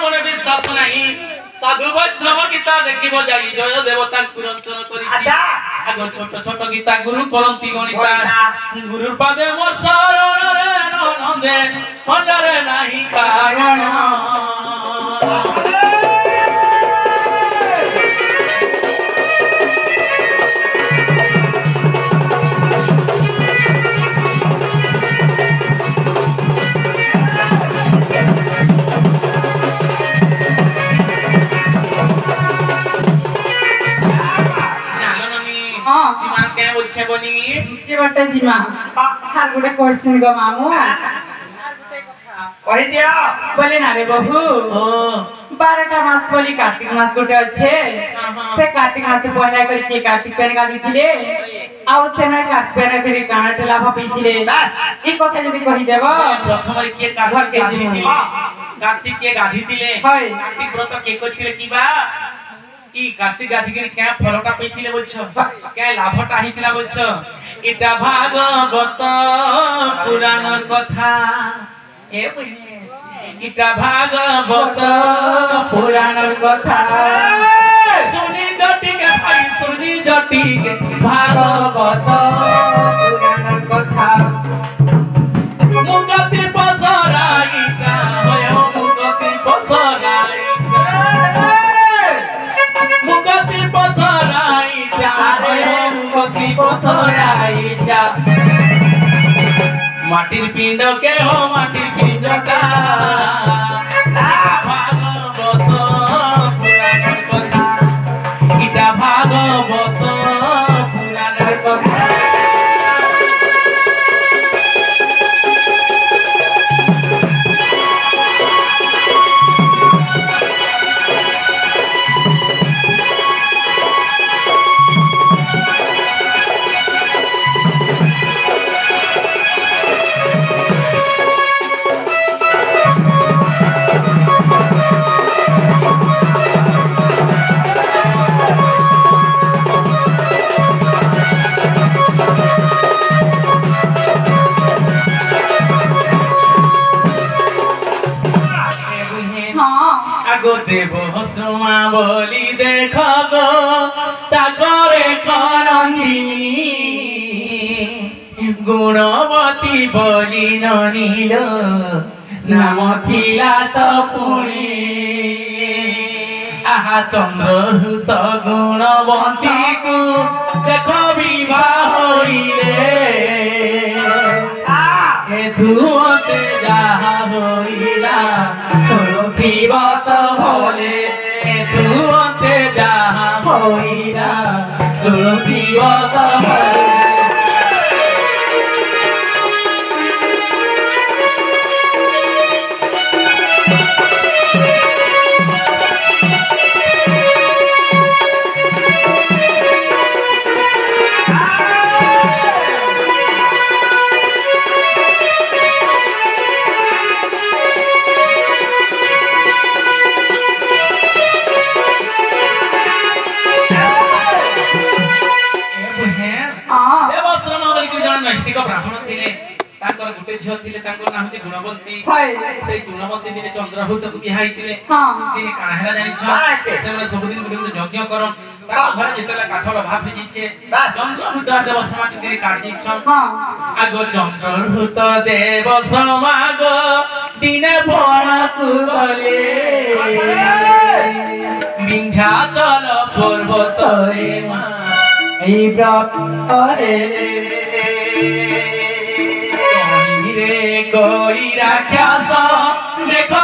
মনে বিশ্বাস নাই সাধু বৈষ্ণব গীতা দেখিব যাই জয় দেবতা কুরন্তন করি আগ ছোট ছোট গীতা গুরু করন্তি গণিতা গুরুর পাদে মোর শরণ রে নন্দে মন্ডরে নাহি কারণ বলছে বনি যে বটে জিমা আর গুড়ে কোশ্চেন গো মামু কই দিও বলে না রে বাবু ও 12টা মাস বলি কার্তিক মাস গুটে আছে সে কার্তিক মাসে পয়লা করে কি কার্তিক পেন গাদি দিলে আও সেনা কার্তিক পেন করে কানাতে লাভ পেইছিলে এই কথা যদি কই দেব প্রথমে কে কার্তিক গাদি দিলে কার্তিক কে গাদি দিলে হয় কার্তিক ব্রত কে কইছিলে কিবা কি কার্তিক গাধিকে কে ফলটা পেইছিলে বলছো কে লাভটা হইছিলা বলছো এটা ভাগবত পুরাণর কথা এ বুঝে এটা ভাগবত পুরাণর কথা শুনি জটিকে ভাই শুনি জটিকে ভাগবত পুরাণর কথা মুগতি পসরাইটা হয় মুগতি পসরাইটা মুগতি পসরাইটা মুগতি পসরাইটা মাটির পিণ্ড কে হো মাটির পিণ্ডটা ভাগবত পুরাণের কথা এটা ভাগবত পুরাণের কথা আগো দেব হসমা বলি দেখ গো তাকরে করন্দিনী গুণবতী বলি ননীল নাম থিলা তো পুনি আহা চন্দ্রহূত গুণবতী কু দেখ বিবাহ হইলে ধুতে যাহা হইলা সুরভিবত ভলে ধুতে যাহা হইলা সুরভিবত ভলে नैष्टिक ब्राह्मण थिले ताकर गुटे झियो थिले ताकर नाम छै गुणवंती से गुणवंती दिने चंद्रहूत को बिहाई थिले तिने काहेला जानि छ से माने सब दिन गुटे यज्ञ करन ता घर जेतला काठल भाव हे जिछे चंद्रहूत देव समाज तिने काट जिछ आगो चंद्रहूत देव समाग दिने बड़ा तू गले विंध्याचल पर्वत रे मा এই ব্রতরে কইরে কই রাখাস দেখো